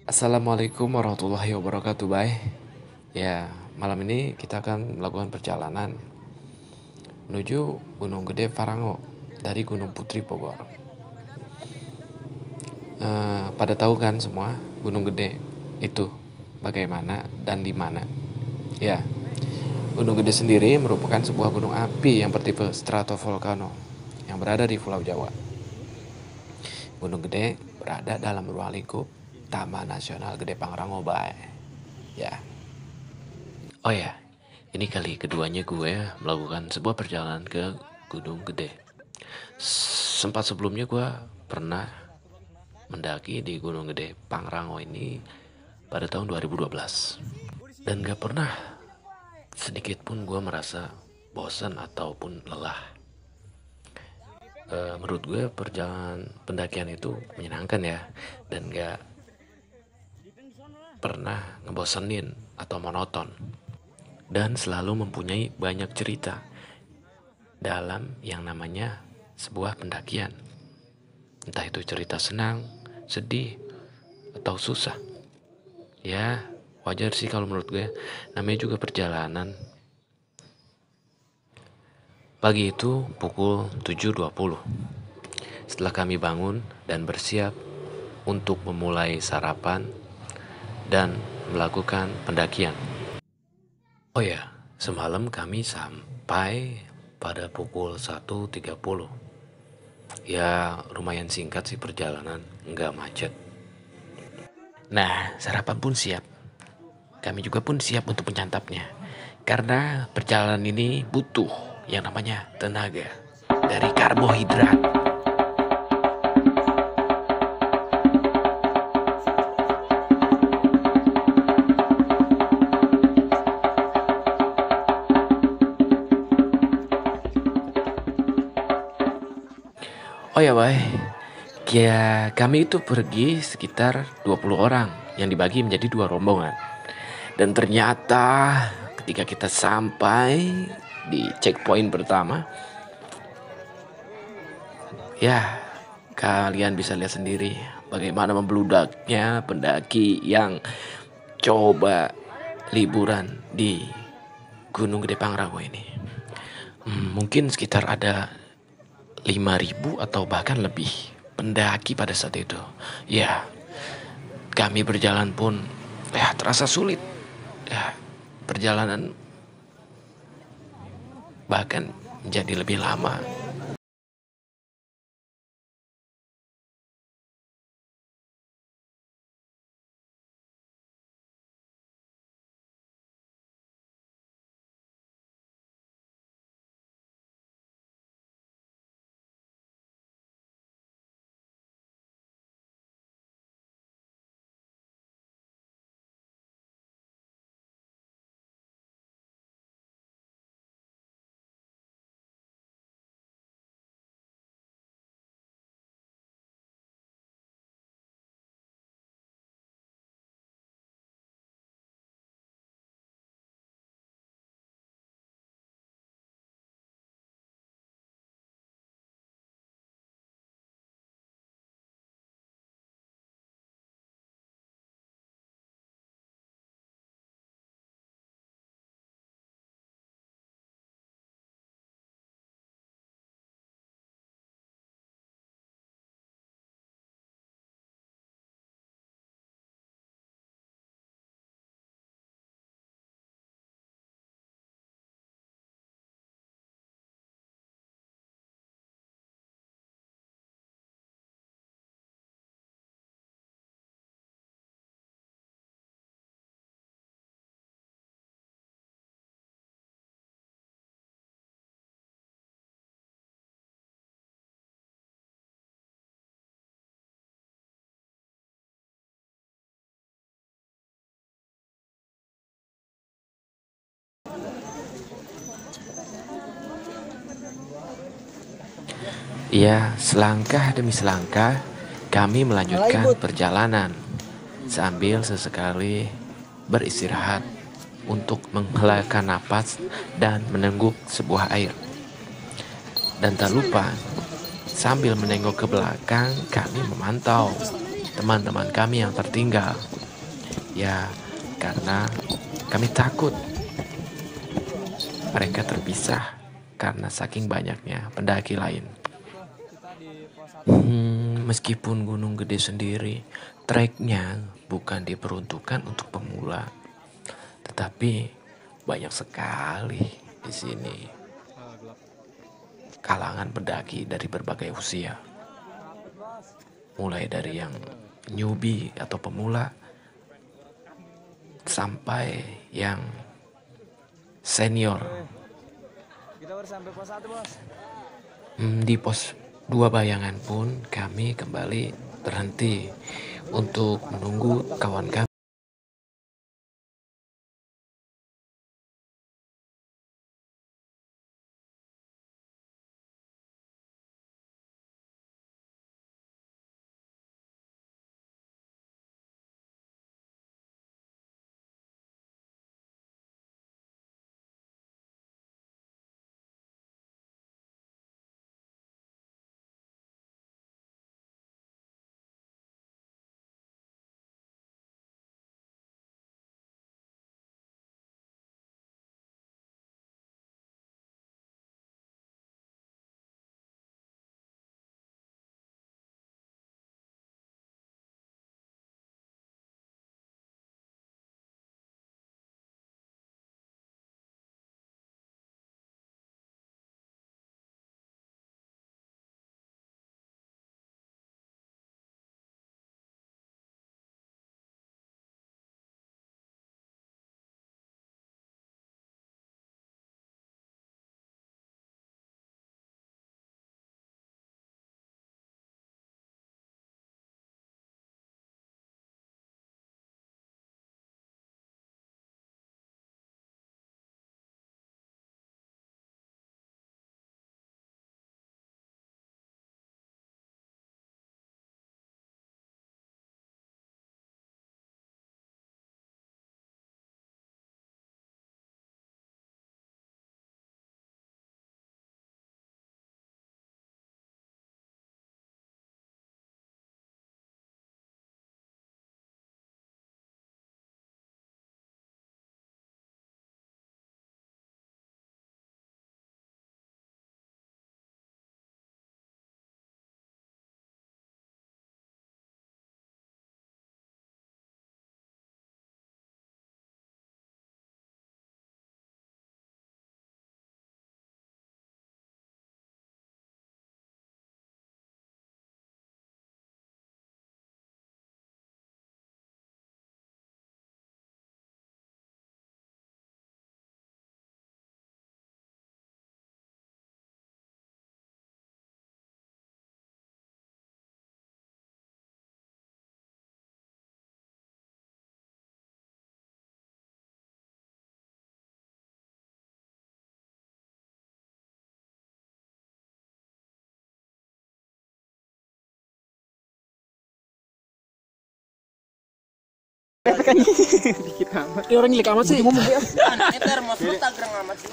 Assalamualaikum warahmatullahi wabarakatuh, Bay. Ya, malam ini kita akan melakukan perjalanan menuju Gunung Gede Farango dari Gunung Putri Bogor. Pada tahu kan semua Gunung Gede itu bagaimana dan di mana? Ya, Gunung Gede sendiri merupakan sebuah gunung api yang bertipe stratovolcano yang berada di Pulau Jawa. Gunung Gede berada dalam ruang lingkup Taman Nasional Gede Pangrango, Bay. Ya. Oh ya, ini kali keduanya gue melakukan sebuah perjalanan ke Gunung Gede. Sempat sebelumnya gue pernah mendaki di Gunung Gede Pangrango ini pada tahun 2012. Dan gak pernah sedikit pun gue merasa bosan ataupun lelah. Menurut gue perjalanan pendakian itu menyenangkan ya, dan gak pernah ngebosenin atau monoton. Dan selalu mempunyai banyak cerita dalam yang namanya sebuah pendakian. Entah itu cerita senang, sedih, atau susah. Ya, wajar sih kalau menurut gue. Namanya juga perjalanan. Pagi itu pukul 7.20. Setelah kami bangun dan bersiap untuk memulai sarapan dan melakukan pendakian. Oh ya, semalam kami sampai pada pukul 1.30. Ya, lumayan singkat sih perjalanan, nggak macet. Nah, sarapan pun siap. Kami juga pun siap untuk menyantapnya. Karena perjalanan ini butuh yang namanya tenaga dari karbohidrat. Oh ya, Bay. Ya, kami itu pergi sekitar 20 orang yang dibagi menjadi dua rombongan. Dan ternyata ketika kita sampai di checkpoint pertama, ya kalian bisa lihat sendiri bagaimana membludaknya pendaki yang coba liburan di Gunung Gede Pangrango ini. Mungkin sekitar ada 5.000 atau bahkan lebih pendaki pada saat itu. Ya, kami berjalan pun ya terasa sulit. Ya, perjalanan bahkan menjadi lebih lama. Ya, selangkah demi selangkah kami melanjutkan perjalanan sambil sesekali beristirahat untuk menghelakan napas dan menengguk sebuah air. Dan tak lupa, sambil menengok ke belakang, kami memantau teman-teman kami yang tertinggal. Ya, karena kami takut mereka terpisah karena saking banyaknya pendaki lain. Meskipun Gunung Gede sendiri treknya bukan diperuntukkan untuk pemula, tetapi banyak sekali di sini kalangan pendaki dari berbagai usia. Mulai dari yang newbie atau pemula sampai yang senior. Kita baru sampai pos 1, Bos. Di pos 2 Bayangan pun kami kembali berhenti untuk menunggu kawan kami.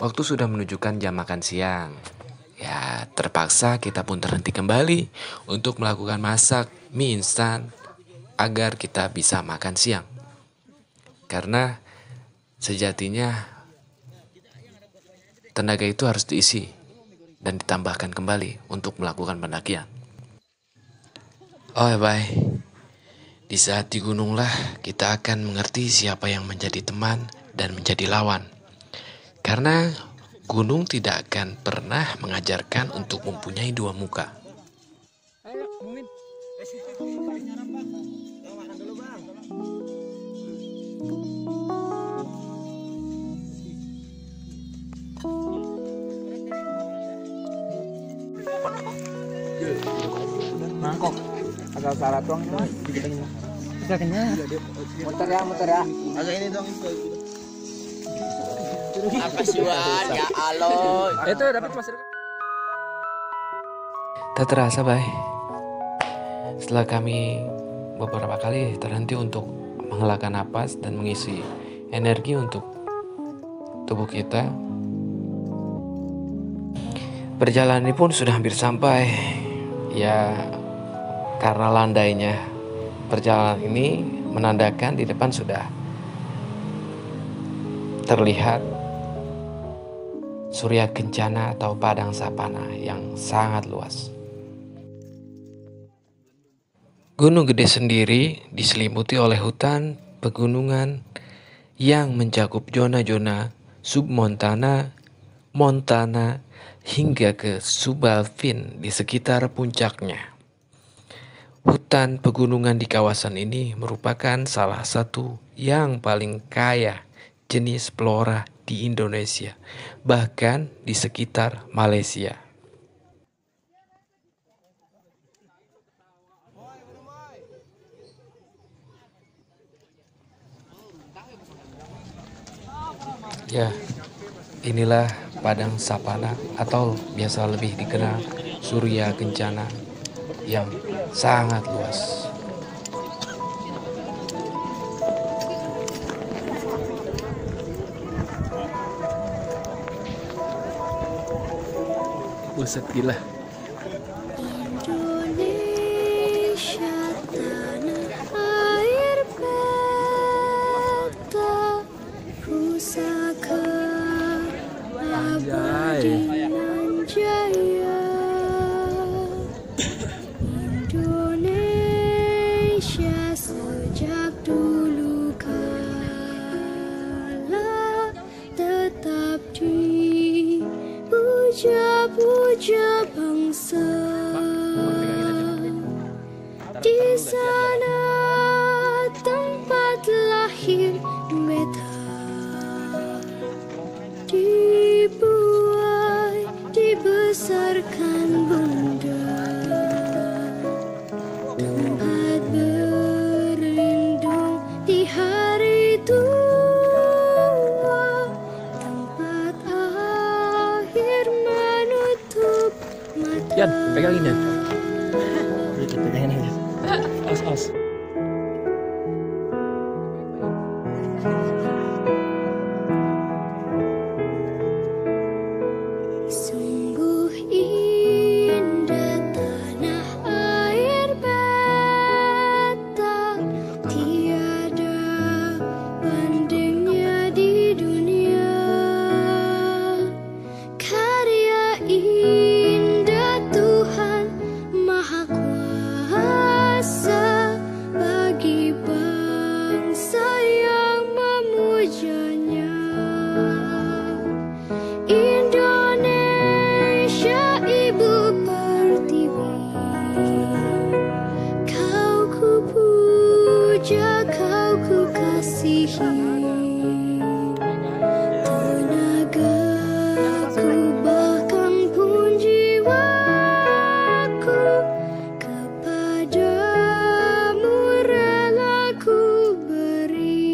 Waktu sudah menunjukkan jam makan siang. Ya, terpaksa kita pun terhenti kembali untuk melakukan masak mie instan agar kita bisa makan siang. Karena sejatinya tenaga itu harus diisi dan ditambahkan kembali untuk melakukan pendakian. Oh ya, bye. Di saat di gununglah kita akan mengerti siapa yang menjadi teman dan menjadi lawan. Karena gunung tidak akan pernah mengajarkan untuk mempunyai dua muka. Ayo, Mumin. Makan dulu, Bang. Mangkok. Agak salah tuang cuma digitengin. Udah kenyang. Muter ya. Agak ini dong. Apa sih, Wan? Ya Allah. Itu dapat Mas. Tak terasa, Bay. Setelah kami beberapa kali terhenti untuk menghelakan napas dan mengisi energi untuk tubuh kita, perjalanan ini pun sudah hampir sampai. Ya, karena landainya perjalanan ini menandakan di depan sudah terlihat Surya Kencana atau padang sapana yang sangat luas. Gunung Gede sendiri diselimuti oleh hutan pegunungan yang mencakup zona-zona submontana, montana, hingga ke subalpin di sekitar puncaknya. Hutan pegunungan di kawasan ini merupakan salah satu yang paling kaya jenis flora di Indonesia, bahkan di sekitar Malaysia. Ya, inilah padang sapana atau biasa lebih dikenal Surya Kencana yang sangat luas. Buset, gila. Indonesia tanah air beta pusaka abadi nan jaya. Indonesia sejak dulu kala tetap dipuja-puja bangsa. Di sana tempat lahir beta, dibuai, dibesarkan bunda. Tempat berlindung di hari tua, tempat akhir menutup mata. Yan, pegangin yan. Pegangin aja. Aus. Sungguh indah tanah air beta, tiada bandingnya di dunia. Karya indah Tuhan Maha Kuasa bagi bangsa yang memujanya. Indonesia ibu pertiwi, kau ku puja, kau ku kasihi. Tenagaku bahkan pun jiwaku kepadamu rela ku beri.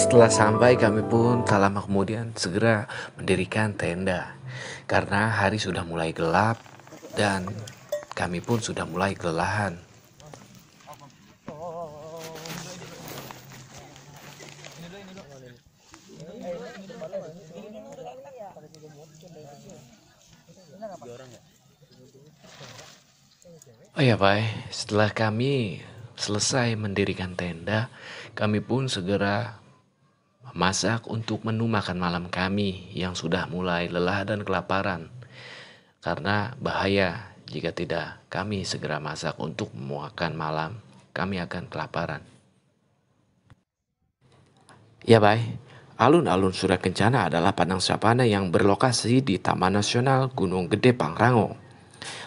Setelah sampai, kami pun tak lama kemudian segera mendirikan tenda. Karena hari sudah mulai gelap dan kami pun sudah mulai kelelahan. Oh ya, Pak, setelah kami selesai mendirikan tenda, kami pun segera memasak untuk menu makan malam kami yang sudah mulai lelah dan kelaparan. Karena bahaya jika tidak kami segera masak untuk makan malam, kami akan kelaparan. Ya, Bay, alun-alun Surya Kencana adalah padang savana yang berlokasi di Taman Nasional Gunung Gede Pangrango.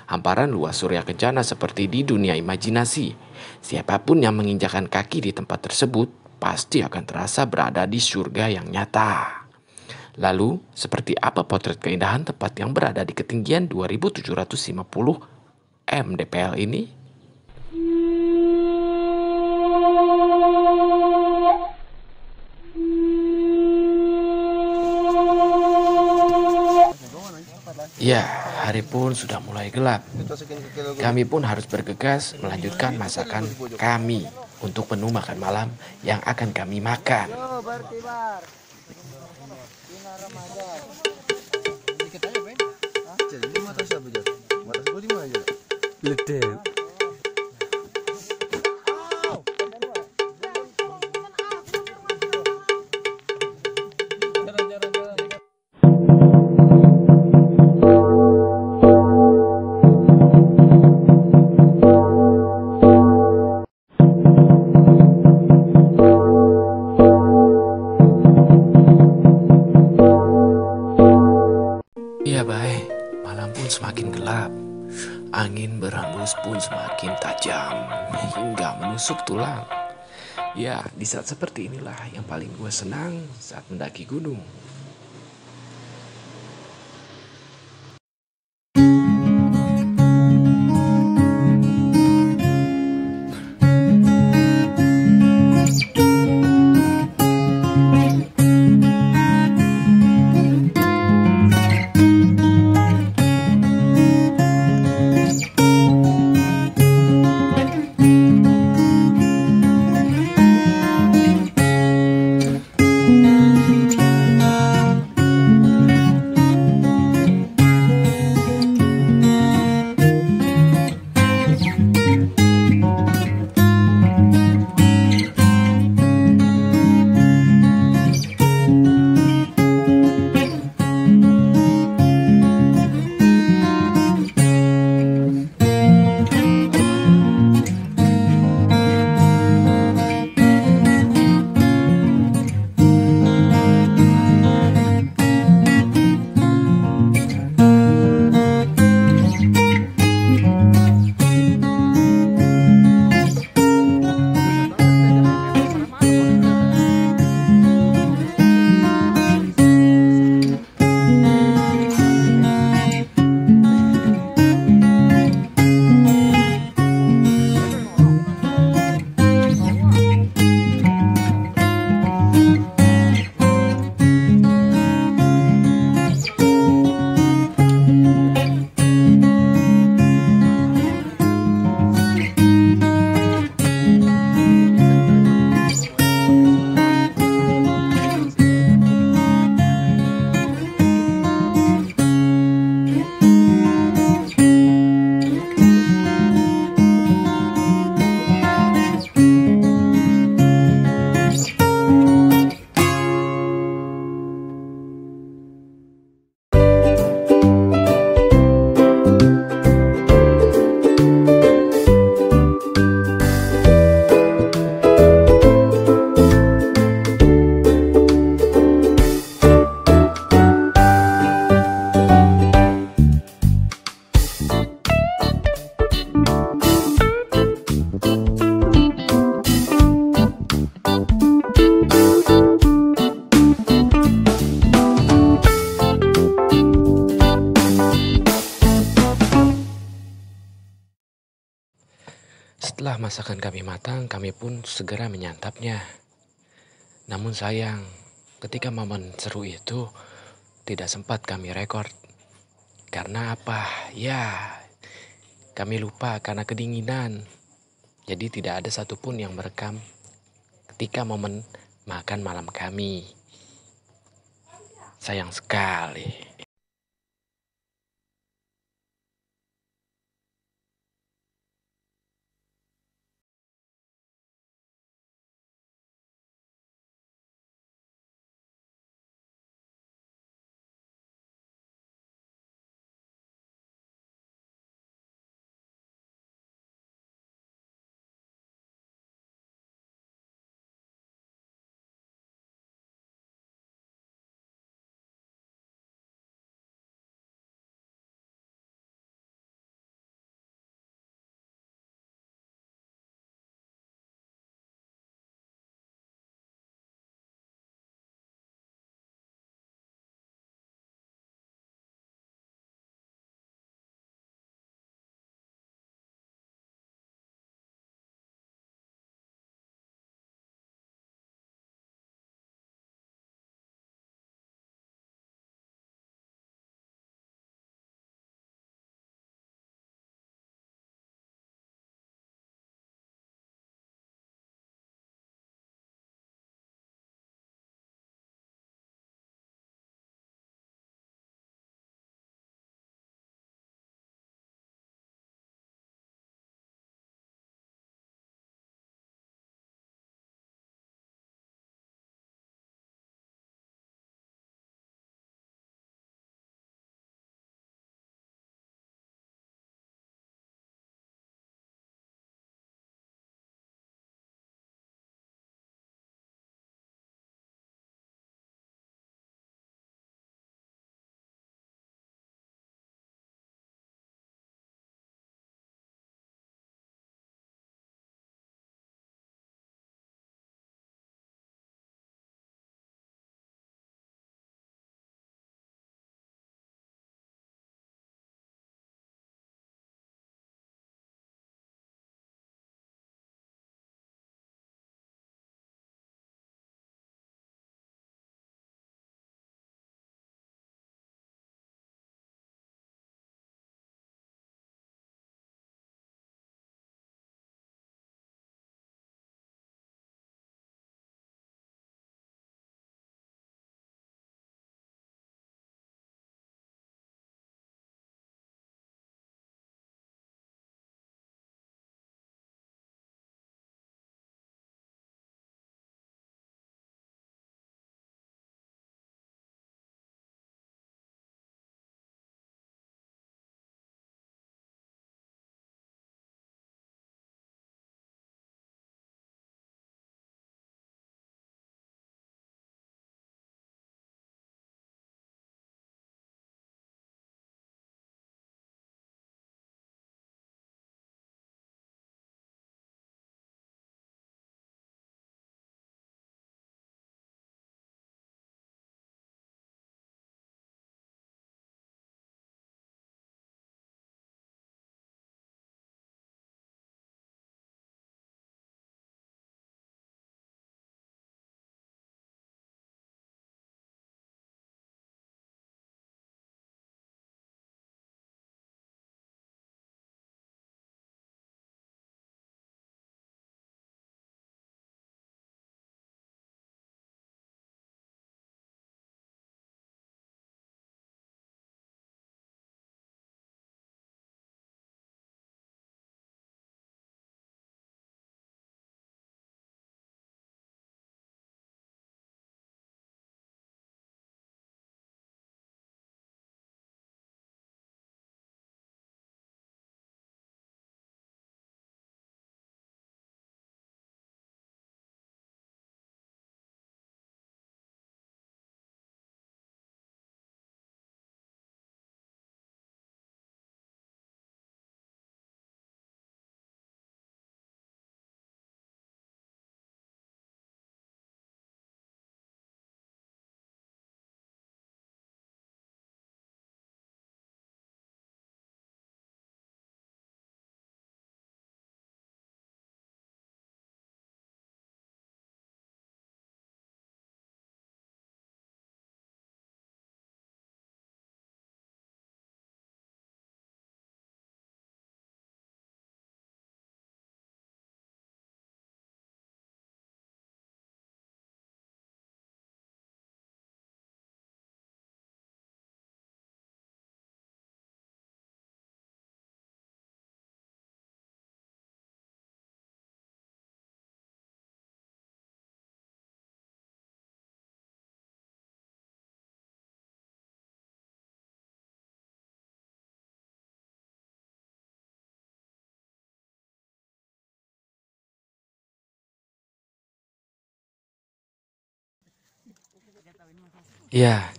Hamparan luas Surya Kencana seperti di dunia imajinasi. Siapapun yang menginjakan kaki di tempat tersebut pasti akan terasa berada di surga yang nyata. Lalu, seperti apa potret keindahan tempat yang berada di ketinggian 2750 mdpl ini? Ya, hari pun sudah mulai gelap. Kami pun harus bergegas melanjutkan masakan kami untuk menu makan malam yang akan kami makan. Ya, baik, malam pun semakin gelap. Angin berhembus pun semakin tajam hingga menusuk tulang. Ya, di saat seperti inilah yang paling gue senang saat mendaki gunung. Setelah masakan kami matang, kami pun segera menyantapnya. Namun sayang, ketika momen seru itu tidak sempat kami rekord. Karena apa? Ya, kami lupa karena kedinginan. Jadi tidak ada satupun yang merekam ketika momen makan malam kami. Sayang sekali. Ya,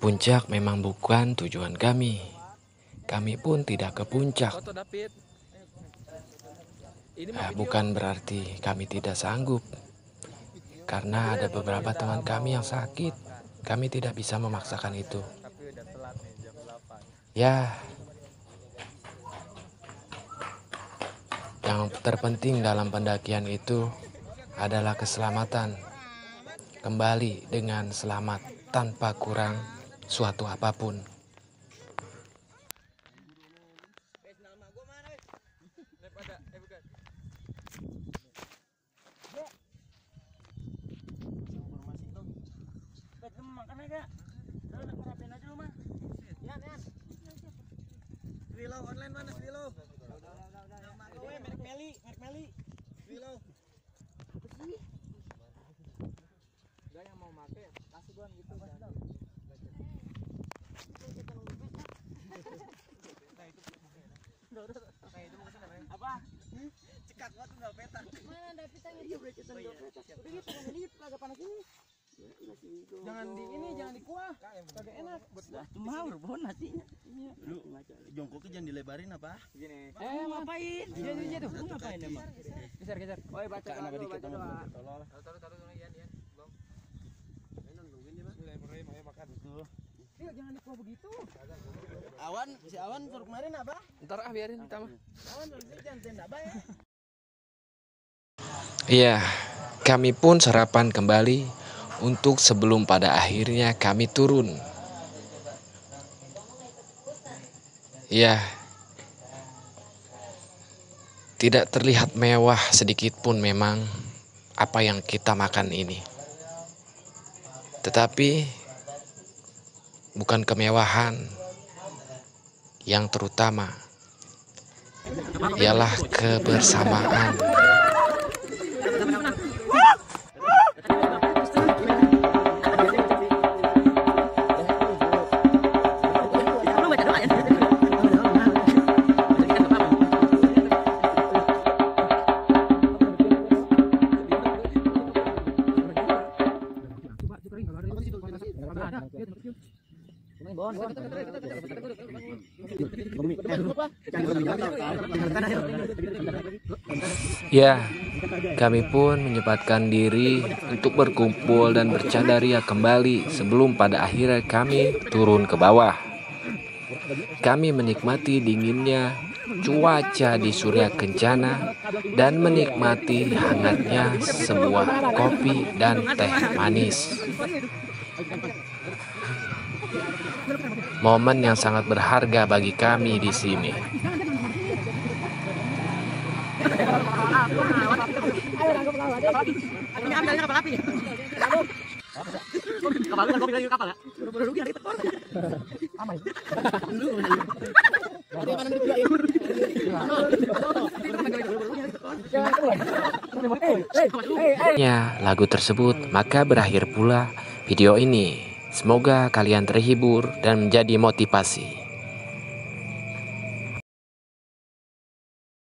puncak memang bukan tujuan kami. Kami pun tidak ke puncak. Bukan berarti kami tidak sanggup. Karena ada beberapa teman kami yang sakit. Kami tidak bisa memaksakan itu. Ya, yang terpenting dalam pendakian itu adalah keselamatan. Kembali dengan selamat tanpa kurang suatu apapun. Online mana Swilo? Merek Meli. Swilo. Gak yang mau make, kasih gua gitu. Apa? Cekak gua tuh enggak peta. Mana ada petanya dia bercetan dua peta. Udah gitu ini agak panas ini. Jangan di ini, jangan di kuah. Kagak enak. Cuma berbon nasinya. Lu jongkoknya jangan dilebarin apa? Gini. Ngapain? Dia tuh ngapain emang? Geser. Oh, baca dikit doang. Taruh Ian. Belum. Nungguin dia, Mas. Mulai makan. Tuh. Jangan dikuah begitu. Si Awan suruh kemarin apa? Ntar biarin kita mah. Awan suruh jangan tenda bay. Iya, kami pun sarapan kembali untuk sebelum pada akhirnya kami turun. Ya, tidak terlihat mewah sedikit pun memang apa yang kita makan ini. Tetapi bukan kemewahan yang terutama, ialah kebersamaan. Ya, kami pun menyempatkan diri untuk berkumpul dan bercandaria kembali sebelum pada akhirnya kami turun ke bawah. Kami menikmati dinginnya cuaca di Surya Kencana dan menikmati hangatnya sebuah kopi dan teh manis. Momen yang sangat berharga bagi kami di sini. Ya, lagu tersebut maka berakhir pula video ini. Semoga kalian terhibur dan menjadi motivasi.